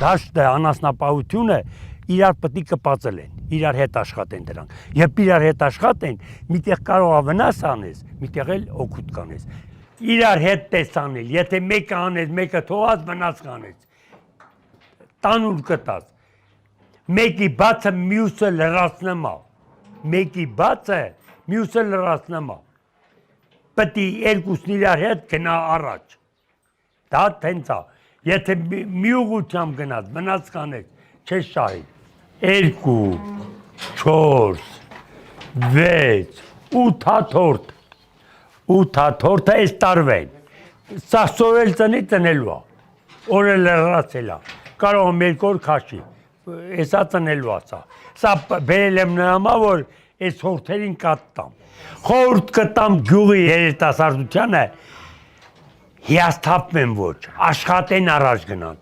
դաշտը, անասնապահությունը իրար պետք է կպածել են, իրար հետ աշխատեն դրանք։ Երբ իրար հետ աշխատեն, միտեղ կարող է վնաս անես, միտեղ էլ օգուտ կանես։ Իրար հետ տեսանել, եթե մեկը անես, մեկը թողած վնաս կանես։ Տանուր կտած։ Մեկի բացը մյուսը լրացնեմ է։ Մեկի բացը մյուսը լրացնեմ է։ Պետք է երկուսն իրար հետ գնա առաջ։ Դա տենց է։ Եթե մի ուղղությամբ գնաց, վնաս կանես, չես շահի։ 2, 4, 6, 8 հաթորդ։ 8 հաթորդը այս տարվեն։ Սա սորել տնելու է։ Օրը լրացել է։ Կարող եմ 2 օր քաշի։ Էսա տնելու է սա։ Սա բերել եմ նրա որ այս հորթերին կատտամ։ Խորհուրդ կտամ գյուղի երիտասարդությանը հիասթափվեն ոչ, աշխատեն առաջ գնան։